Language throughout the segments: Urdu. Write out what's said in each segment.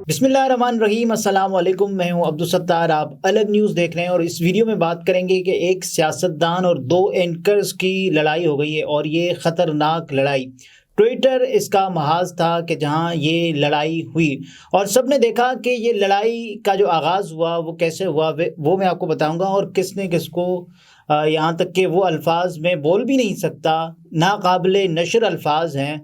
بسم اللہ الرحمن الرحیم، السلام علیکم۔ میں ہوں عبدالستار، آپ الگ نیوز دیکھ رہے ہیں اور اس ویڈیو میں بات کریں گے کہ ایک سیاستدان اور دو اینکرز کی لڑائی ہو گئی ہے اور یہ خطرناک لڑائی ٹویٹر اس کا محاذ تھا کہ جہاں یہ لڑائی ہوئی اور سب نے دیکھا کہ یہ لڑائی کا جو آغاز ہوا وہ کیسے ہوا، وہ میں آپ کو بتاؤں گا، اور کس نے کس کو یہاں تک کہ وہ الفاظ میں بول بھی نہیں سکتا، ناقابل نشر الفاظ ہیں،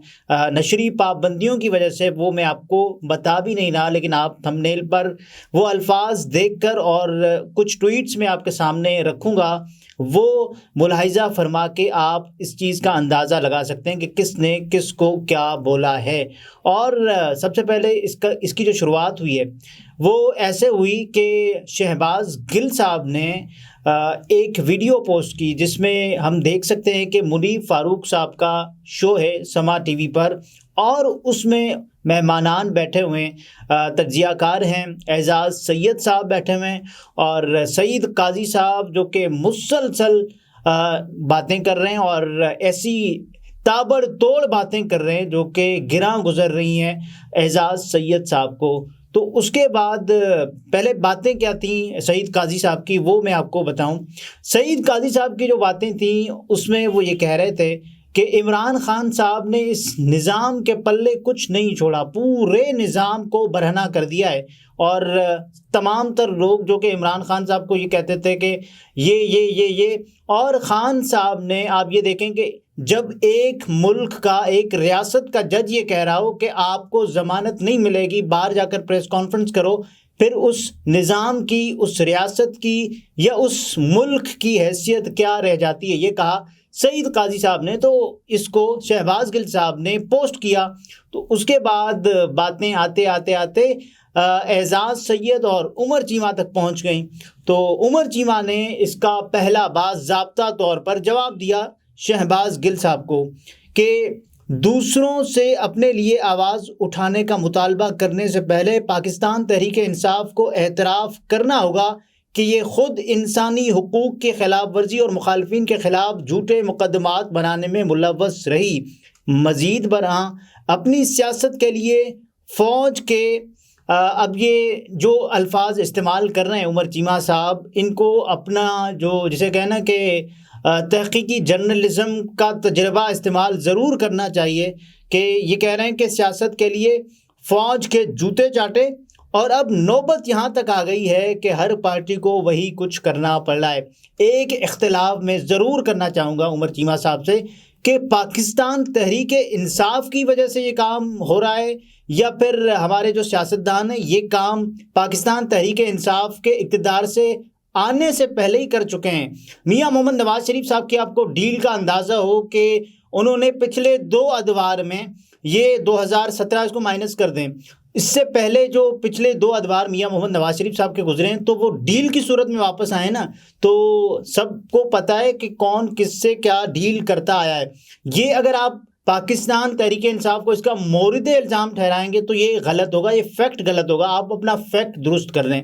نشری پابندیوں کی وجہ سے وہ میں آپ کو بتا بھی نہیں رہا، لیکن آپ تھمبنیل پر وہ الفاظ دیکھ کر اور کچھ ٹویٹس میں آپ کے سامنے رکھوں گا، وہ ملاحظہ فرما کے آپ اس چیز کا اندازہ لگا سکتے ہیں کہ کس نے کس کو کیا بولا ہے۔ اور سب سے پہلے اس کی جو شروعات ہوئی ہے وہ ایسے ہوئی کہ شہباز گل صاحب نے ایک ویڈیو پوسٹ کی جس میں ہم دیکھ سکتے ہیں کہ منیب فاروق صاحب کا شو ہے سما ٹی وی پر، اور اس میں مہمانان بیٹھے ہوئے ہیں، تجزیہ کار ہیں، اعزاز سید صاحب بیٹھے ہوئے ہیں اور سعید قاضی صاحب جو کہ مسلسل باتیں کر رہے ہیں اور ایسی تابڑ توڑ باتیں کر رہے ہیں جو کہ گراں گزر رہی ہیں اعزاز سید صاحب کو۔ تو اس کے بعد پہلے باتیں کیا تھیں سعید قاضی صاحب کی، وہ میں آپ کو بتاؤں۔ سعید قاضی صاحب کی جو باتیں تھیں اس میں وہ یہ کہہ رہے تھے کہ عمران خان صاحب نے اس نظام کے پلے کچھ نہیں چھوڑا، پورے نظام کو برہنہ کر دیا ہے، اور تمام تر لوگ جو کہ عمران خان صاحب کو یہ کہتے تھے کہ یہ اور خان صاحب نے، آپ یہ دیکھیں کہ جب ایک ملک کا، ایک ریاست کا جج یہ کہہ رہا ہو کہ آپ کو ضمانت نہیں ملے گی، باہر جا کر پریس کانفرنس کرو، پھر اس نظام کی، اس ریاست کی یا اس ملک کی حیثیت کیا رہ جاتی ہے، یہ کہا سعید قاضی صاحب نے۔ تو اس کو شہباز گل صاحب نے پوسٹ کیا، تو اس کے بعد باتیں آتے اعزاز سید اور عمر چیمہ تک پہنچ گئیں۔ تو عمر چیمہ نے اس کا پہلا باضابطہ طور پر جواب دیا شہباز گل صاحب کو کہ دوسروں سے اپنے لیے آواز اٹھانے کا مطالبہ کرنے سے پہلے پاکستان تحریک انصاف کو اعتراف کرنا ہوگا کہ یہ خود انسانی حقوق کے خلاف ورزی اور مخالفین کے خلاف جھوٹے مقدمات بنانے میں ملوث رہی۔ مزید برآں اپنی سیاست کے لیے فوج کے اب یہ جو الفاظ استعمال کر رہے ہیں عمر چیمہ صاحب، ان کو اپنا جو جسے کہنا کہ تحقیقی جرنلزم کا تجربہ استعمال ضرور کرنا چاہیے، کہ یہ کہہ رہے ہیں کہ سیاست کے لیے فوج کے جوتے چاٹے، اور اب نوبت یہاں تک آ گئی ہے کہ ہر پارٹی کو وہی کچھ کرنا پڑ رہا ہے۔ ایک اختلاف میں ضرور کرنا چاہوں گا عمر چیمہ صاحب سے کہ پاکستان تحریک انصاف کی وجہ سے یہ کام ہو رہا ہے یا پھر ہمارے جو سیاستدان ہیں یہ کام پاکستان تحریک انصاف کے اقتدار سے آنے سے پہلے ہی کر چکے ہیں۔ میاں محمد نواز شریف صاحب کی آپ کو ڈیل کا اندازہ ہو کہ انہوں نے پچھلے 2 ادوار میں، یہ 2017 اس کو مائنس کر دیں، اس سے پہلے جو پچھلے 2 ادوار میاں محمد نواز شریف صاحب کے گزرے ہیں تو وہ ڈیل کی صورت میں واپس آئے نا، تو سب کو پتہ ہے کہ کون کس سے کیا ڈیل کرتا آیا ہے۔ یہ اگر آپ پاکستان تحریک انصاف کو اس کا مورد الزام ٹھہرائیں گے تو یہ غلط ہوگا، یہ فیکٹ غلط ہوگا، آپ اپنا فیکٹ درست کر لیں۔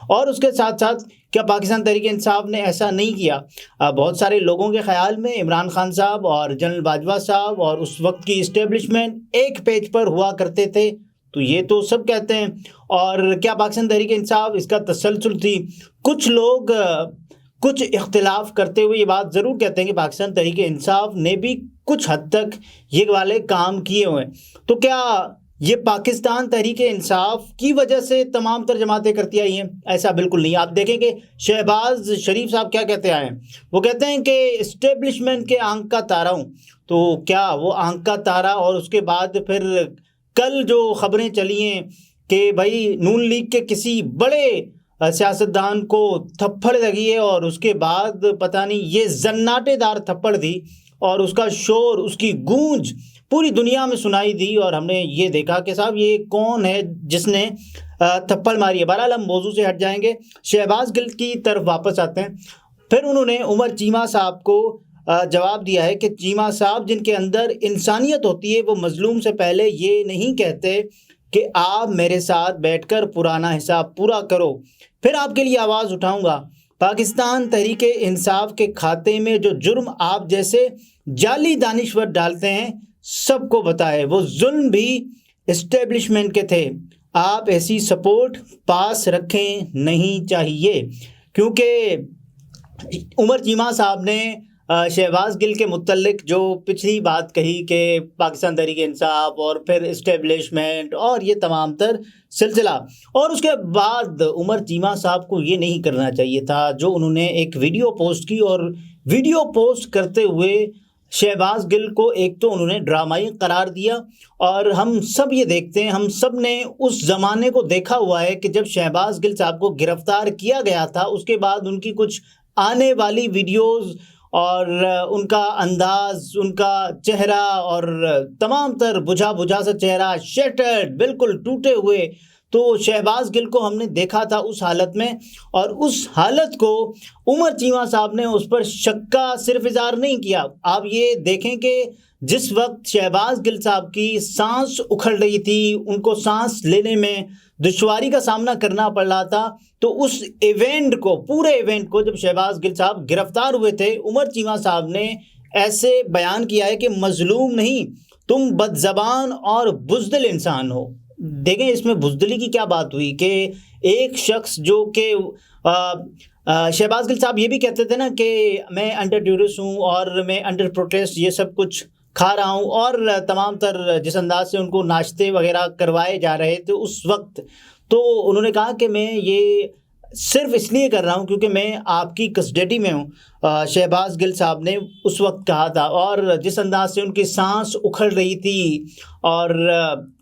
اور اس کے ساتھ ساتھ کیا پاکستان تحریک انصاف نے ایسا نہیں کیا؟ بہت سارے لوگوں کے خیال میں عمران خان صاحب اور جنرل باجوہ صاحب اور اس وقت کی اسٹیبلشمنٹ ایک پیج پر ہوا کرتے تھے، تو یہ تو سب کہتے ہیں۔ اور کیا پاکستان تحریک انصاف اس کا تسلسل تھی؟ کچھ لوگ کچھ اختلاف کرتے ہوئے یہ بات ضرور کہتے ہیں کہ پاکستان تحریک انصاف نے بھی کچھ حد تک یہ والے کام کیے ہوئے ہیں۔ تو کیا یہ پاکستان تحریک انصاف کی وجہ سے تمام تر جماعتیں کرتی آئی ہیں؟ ایسا بالکل نہیں۔ آپ دیکھیں کہ شہباز شریف صاحب کیا کہتے آئے ہیں، وہ کہتے ہیں کہ اسٹیبلشمنٹ کے آنکھ کا تارا ہوں۔ تو کیا وہ آنکھ کا تارا، اور اس کے بعد پھر کل جو خبریں چلی ہیں کہ بھائی نون لیگ کے کسی بڑے سیاستدان کو تھپڑ لگی ہے، اور اس کے بعد پتہ نہیں یہ زناٹے دار تھپڑ تھی، اور اس کا شور، اس کی گونج پوری دنیا میں سنائی دی، اور ہم نے یہ دیکھا کہ صاحب یہ کون ہے جس نے تھپڑ ماری ہے۔ بہرحال ہم موضوع سے ہٹ جائیں گے، شہباز گل کی طرف واپس آتے ہیں۔ پھر انہوں نے عمر چیمہ صاحب کو جواب دیا ہے کہ چیمہ صاحب جن کے اندر انسانیت ہوتی ہے وہ مظلوم سے پہلے یہ نہیں کہتے کہ آپ میرے ساتھ بیٹھ کر پرانا حساب پورا کرو، پھر آپ کے لیے آواز اٹھاؤں گا۔ پاکستان تحریک انصاف کے کھاتے میں جو جرم آپ جیسے جعلی دانشور ڈالتے ہیں سب کو بتائے، وہ ظلم بھی اسٹیبلشمنٹ کے تھے، آپ ایسی سپورٹ پاس رکھیں نہیں چاہیے، کیونکہ عمر چیمہ صاحب نے شہباز گل کے متعلق جو پچھلی بات کہی کہ پاکستان تحریک انصاف اور پھر اسٹیبلشمنٹ اور یہ تمام تر سلسلہ، اور اس کے بعد عمر چیمہ صاحب کو یہ نہیں کرنا چاہیے تھا جو انہوں نے ایک ویڈیو پوسٹ کی، اور ویڈیو پوسٹ کرتے ہوئے شہباز گل کو ایک تو انہوں نے ڈرامائی قرار دیا، اور ہم سب یہ دیکھتے ہیں، ہم سب نے اس زمانے کو دیکھا ہوا ہے کہ جب شہباز گل صاحب کو گرفتار کیا گیا تھا، اس کے بعد ان کی کچھ آنے والی ویڈیوز اور ان کا انداز، ان کا چہرہ اور تمام تر بجھا بجھا سا چہرہ، شیٹرڈ، بالکل ٹوٹے ہوئے، تو شہباز گل کو ہم نے دیکھا تھا اس حالت میں، اور اس حالت کو عمر چیمہ صاحب نے اس پر شک کا صرف اظہار نہیں کیا۔ آپ یہ دیکھیں کہ جس وقت شہباز گل صاحب کی سانس اکھڑ رہی تھی، ان کو سانس لینے میں دشواری کا سامنا کرنا پڑ رہا تھا، تو اس ایونٹ کو، پورے ایونٹ کو، جب شہباز گل صاحب گرفتار ہوئے تھے، عمر چیمہ صاحب نے ایسے بیان کیا ہے کہ مظلوم نہیں، تم بد زبان اور بزدل انسان ہو۔ دیکھیں اس میں بزدلی کی کیا بات ہوئی کہ ایک شخص جو کہ شہباز گل صاحب یہ بھی کہتے تھے نا کہ میں انڈر ڈیورس ہوں اور میں انڈر پروٹیسٹ یہ سب کچھ کھا رہا ہوں، اور تمام تر جس انداز سے ان کو ناشتے وغیرہ کروائے جا رہے تھے اس وقت، تو انہوں نے کہا کہ میں یہ صرف اس لیے کر رہا ہوں کیونکہ میں آپ کی کسٹڈی میں ہوں، شہباز گل صاحب نے اس وقت کہا تھا۔ اور جس انداز سے ان کی سانس اکھڑ رہی تھی اور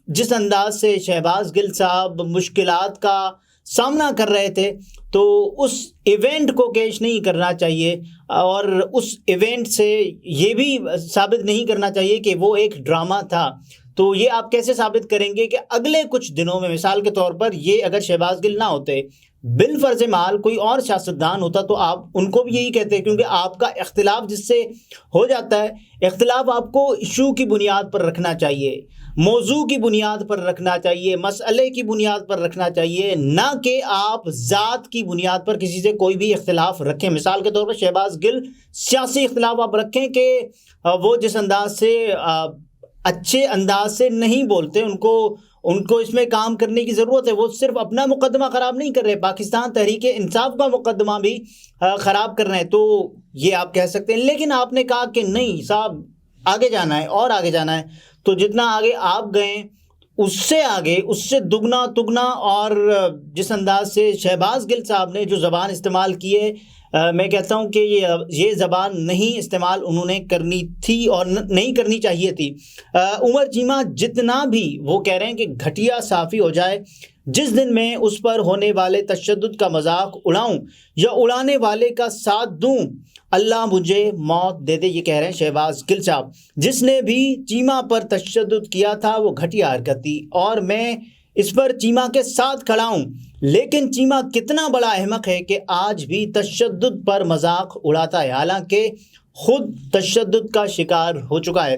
جس انداز سے شہباز گل صاحب مشکلات کا سامنا کر رہے تھے، تو اس ایونٹ کو کیش نہیں کرنا چاہیے، اور اس ایونٹ سے یہ بھی ثابت نہیں کرنا چاہیے کہ وہ ایک ڈرامہ تھا۔ تو یہ آپ کیسے ثابت کریں گے کہ اگلے کچھ دنوں میں، مثال کے طور پر، یہ اگر شہباز گل نہ ہوتے، بالفرض محال کوئی اور سیاستدان ہوتا، تو آپ ان کو بھی یہی کہتے، کیونکہ آپ کا اختلاف جس سے ہو جاتا ہے، اختلاف آپ کو ایشو کی بنیاد پر رکھنا چاہیے، موضوع کی بنیاد پر رکھنا چاہیے، مسئلے کی بنیاد پر رکھنا چاہیے، نہ کہ آپ ذات کی بنیاد پر کسی سے کوئی بھی اختلاف رکھیں۔ مثال کے طور پر شہباز گل، سیاسی اختلاف آپ رکھیں کہ وہ جس انداز سے اچھے انداز سے نہیں بولتے، ان کو اس میں کام کرنے کی ضرورت ہے، وہ صرف اپنا مقدمہ خراب نہیں کر رہے، پاکستان تحریک انصاف کا مقدمہ بھی خراب کر رہے ہیں، تو یہ آپ کہہ سکتے ہیں۔ لیکن آپ نے کہا کہ نہیں صاحب، آگے جانا ہے اور آگے جانا ہے، تو جتنا آگے آپ گئے اس سے دگنا تگنا، اور جس انداز سے شہباز گل صاحب نے جو زبان استعمال کی ہے، میں کہتا ہوں کہ یہ زبان نہیں استعمال انہوں نے کرنی تھی اور نہیں کرنی چاہیے تھی۔ عمر چیمہ جتنا بھی وہ کہہ رہے ہیں کہ گھٹیا صافی ہو جائے، جس دن میں اس پر ہونے والے تشدد کا مذاق اڑاؤں یا اڑانے والے کا ساتھ دوں، اللہ مجھے موت دے دے، یہ کہہ رہے ہیں شہباز گل صاحب۔ جس نے بھی چیمہ پر تشدد کیا تھا وہ گھٹیا حرکت تھی، اور میں اس پر چیمہ کے ساتھ کھڑا ہوں، لیکن چیمہ کتنا بڑا احمق ہے کہ آج بھی تشدد پر مذاق اڑاتا ہے، حالانکہ خود تشدد کا شکار ہو چکا ہے۔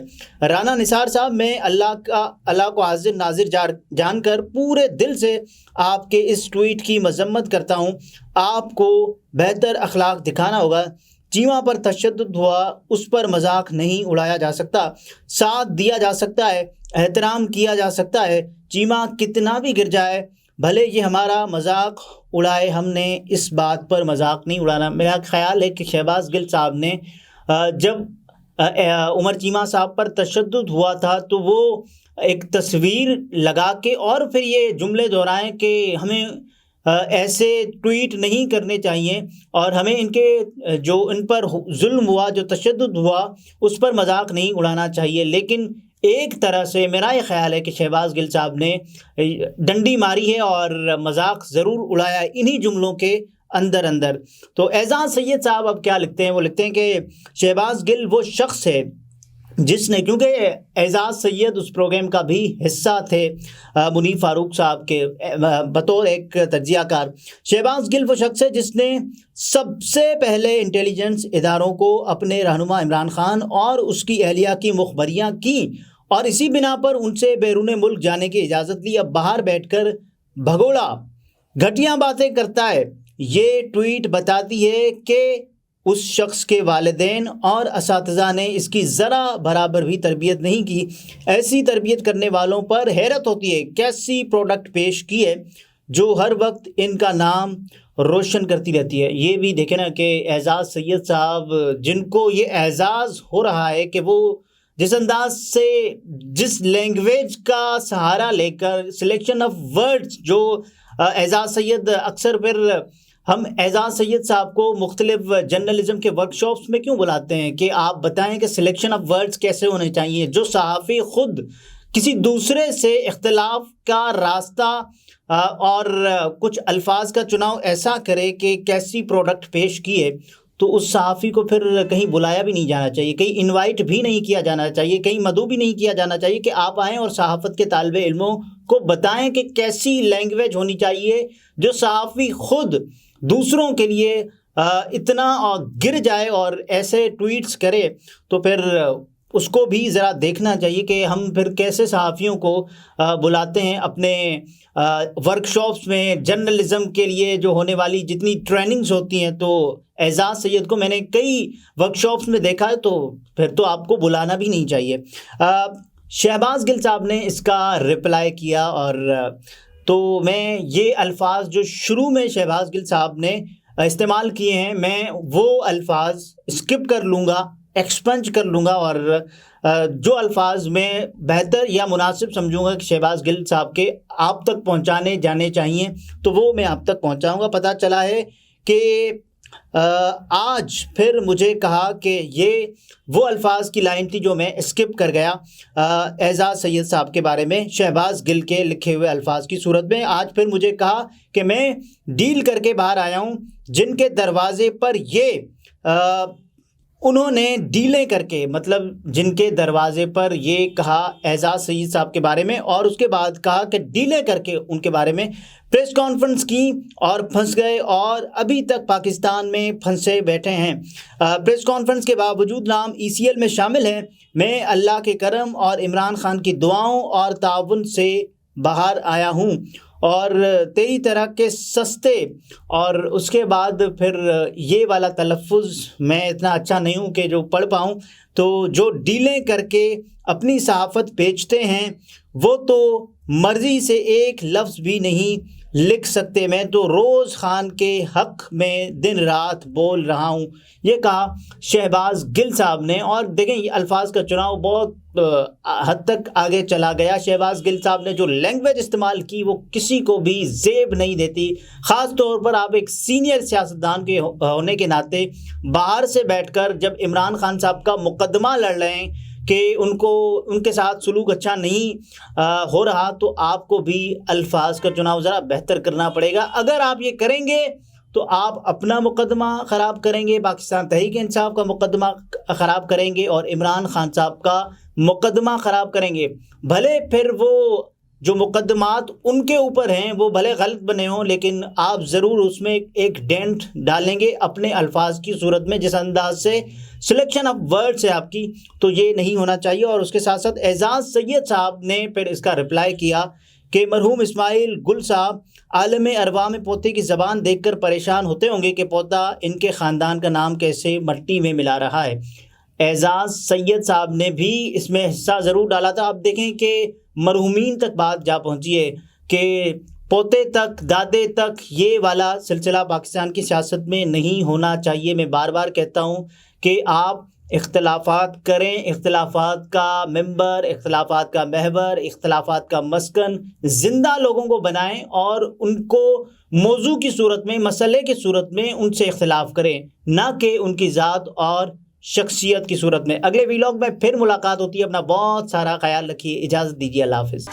رانا نثار صاحب، میں اللہ کو حاضر ناظر جان کر پورے دل سے آپ کے اس ٹویٹ کی مذمت کرتا ہوں۔ آپ کو بہتر اخلاق دکھانا ہوگا۔ چیمہ پر تشدد ہوا، اس پر مذاق نہیں اڑایا جا سکتا، ساتھ دیا جا سکتا ہے، احترام کیا جا سکتا ہے۔ چیمہ کتنا بھی گر جائے، بھلے یہ ہمارا مذاق اڑائے، ہم نے اس بات پر مذاق نہیں اڑانا۔ میرا خیال ہے کہ شہباز گل صاحب نے جب عمر چیمہ صاحب پر تشدد ہوا تھا تو وہ ایک تصویر لگا کے اور پھر یہ جملے دہرائیں کہ ہمیں ایسے ٹویٹ نہیں کرنے چاہیے، اور ہمیں ان پر ظلم ہوا، جو تشدد ہوا، اس پر مذاق نہیں اڑانا چاہیے۔ لیکن ایک طرح سے میرا یہ خیال ہے کہ شہباز گل صاحب نے ڈنڈی ماری ہے اور مذاق ضرور اڑایا انہی جملوں کے اندر۔ تو اعزاز سید صاحب اب کیا لکھتے ہیں؟ وہ لکھتے ہیں کہ شہباز گل وہ شخص ہے جس نے، کیونکہ اعزاز سید اس پروگرام کا بھی حصہ تھے منیف فاروق صاحب کے بطور ایک تجزیہ کار، شہباز گل وہ شخص ہے جس نے سب سے پہلے انٹیلیجنس اداروں کو اپنے رہنما عمران خان اور اس کی اہلیہ کی مخبریاں کی، اور اسی بنا پر ان سے بیرون ملک جانے کی اجازت لی۔ اب باہر بیٹھ کر بھگوڑا گھٹیاں باتیں کرتا ہے۔ یہ ٹویٹ بتاتی ہے کہ اس شخص کے والدین اور اساتذہ نے اس کی ذرا برابر بھی تربیت نہیں کی۔ ایسی تربیت کرنے والوں پر حیرت ہوتی ہے، کیسی پروڈکٹ پیش کی ہے جو ہر وقت ان کا نام روشن کرتی رہتی ہے۔ یہ بھی دیکھیں نا کہ اعزاز سید صاحب، جن کو یہ اعزاز ہو رہا ہے کہ وہ جس انداز سے، جس لینگویج کا سہارا لے کر سلیکشن آف ورڈز، جو اعزاز سید اکثر پھر ہم اعزاز سید صاحب کو مختلف جرنلزم کے ورکشاپس میں کیوں بلاتے ہیں کہ آپ بتائیں کہ سلیکشن آف ورڈز کیسے ہونے چاہیے، جو صحافی خود کسی دوسرے سے اختلاف کا راستہ اور کچھ الفاظ کا چناؤ ایسا کرے کہ کیسی پروڈکٹ پیش کی ہے، تو اس صحافی کو پھر کہیں بلایا بھی نہیں جانا چاہیے، کہیں انوائٹ بھی نہیں کیا جانا چاہیے، کہیں مدعو بھی نہیں کیا جانا چاہیے کہ آپ آئیں اور صحافت کے طالب علموں کو بتائیں کہ کیسی لینگویج ہونی چاہیے۔ جو صحافی خود دوسروں کے لیے اتنا گر جائے اور ایسے ٹویٹس کرے، تو پھر اس کو بھی ذرا دیکھنا چاہیے کہ ہم پھر کیسے صحافیوں کو بلاتے ہیں اپنے ورکشاپس میں۔ جرنلزم کے لیے جو ہونے والی جتنی ٹریننگز ہوتی ہیں، تو اعزاز سید کو میں نے کئی ورکشاپس میں دیکھا ہے، تو پھر تو آپ کو بلانا بھی نہیں چاہیے۔ شہباز گل صاحب نے اس کا رپلائی کیا، اور تو میں یہ الفاظ جو شروع میں شہباز گل صاحب نے استعمال کیے ہیں، میں وہ الفاظ اسکپ کر لوں گا، ایکسپنج کر لوں گا، اور جو الفاظ میں بہتر یا مناسب سمجھوں گا کہ شہباز گل صاحب کے آپ تک پہنچانے جانے چاہیے، تو وہ میں آپ تک پہنچاؤں گا۔ پتہ چلا ہے کہ آج پھر مجھے کہا کہ یہ وہ الفاظ کی لائن تھی جو میں اسکپ کر گیا اعزاز سید صاحب کے بارے میں، شہباز گل کے لکھے ہوئے الفاظ کی صورت میں۔ آج پھر مجھے کہا کہ میں ڈیل کر کے باہر آیا ہوں، جن کے دروازے پر یہ انہوں نے ڈیلیں کر کے، مطلب جن کے دروازے پر یہ کہا اعزاز سید صاحب کے بارے میں، اور اس کے بعد کہا کہ ڈیلیں کر کے ان کے بارے میں پریس کانفرنس کی اور پھنس گئے، اور ابھی تک پاکستان میں پھنسے بیٹھے ہیں۔ پریس کانفرنس کے باوجود نام ECL میں شامل ہے۔ میں اللہ کے کرم اور عمران خان کی دعاؤں اور تعاون سے باہر آیا ہوں، اور تیری طرح کے سستے، اور اس کے بعد پھر یہ والا تلفظ میں اتنا اچھا نہیں ہوں کہ جو پڑھ پاؤں، تو جو ڈیلیں کر کے اپنی صحافت بیچتے ہیں وہ تو مرضی سے ایک لفظ بھی نہیں لکھ سکتے۔ میں تو روز خان کے حق میں دن رات بول رہا ہوں، یہ کہا شہباز گل صاحب نے۔ اور دیکھیں یہ الفاظ کا چناؤ بہت حد تک آگے چلا گیا۔ شہباز گل صاحب نے جو لینگویج استعمال کی وہ کسی کو بھی زیب نہیں دیتی، خاص طور پر آپ ایک سینئر سیاستدان کے ہونے کے ناطے باہر سے بیٹھ کر جب عمران خان صاحب کا مقدمہ لڑ رہے ہیں کہ ان کے ساتھ سلوک اچھا نہیں ہو رہا، تو آپ کو بھی الفاظ کا چناؤ ذرا بہتر کرنا پڑے گا۔ اگر آپ یہ کریں گے تو آپ اپنا مقدمہ خراب کریں گے، پاکستان تحریک انصاف کا مقدمہ خراب کریں گے، اور عمران خان صاحب کا مقدمہ خراب کریں گے۔ بھلے پھر وہ جو مقدمات ان کے اوپر ہیں وہ بھلے غلط بنے ہوں، لیکن آپ ضرور اس میں ایک ڈینٹ ڈالیں گے اپنے الفاظ کی صورت میں، جس انداز سے سلیکشن آف ورڈز ہے آپ کی، تو یہ نہیں ہونا چاہیے۔ اور اس کے ساتھ ساتھ اعزاز سید صاحب نے پھر اس کا رپلائی کیا کہ مرحوم اسماعیل گل صاحب عالم ارواح میں پوتے کی زبان دیکھ کر پریشان ہوتے ہوں گے کہ پوتا ان کے خاندان کا نام کیسے مٹی میں ملا رہا ہے۔ اعزاز سید صاحب نے بھی اس میں حصہ ضرور ڈالا تھا۔ آپ دیکھیں کہ مرحومین تک بات جا پہنچی ہے کہ پوتے تک، دادے تک، یہ والا سلسلہ پاکستان کی سیاست میں نہیں ہونا چاہیے۔ میں بار بار کہتا ہوں کہ آپ اختلافات کریں، اختلافات کا ممبر، اختلافات کا محور، اختلافات کا مسکن زندہ لوگوں کو بنائیں، اور ان کو موضوع کی صورت میں، مسئلے کی صورت میں ان سے اختلاف کریں، نہ کہ ان کی ذات اور شخصیت کی صورت میں۔ اگلے ویلاگ میں پھر ملاقات ہوتی ہے۔ اپنا بہت سارا خیال رکھیے، اجازت دیجیے، اللہ حافظ۔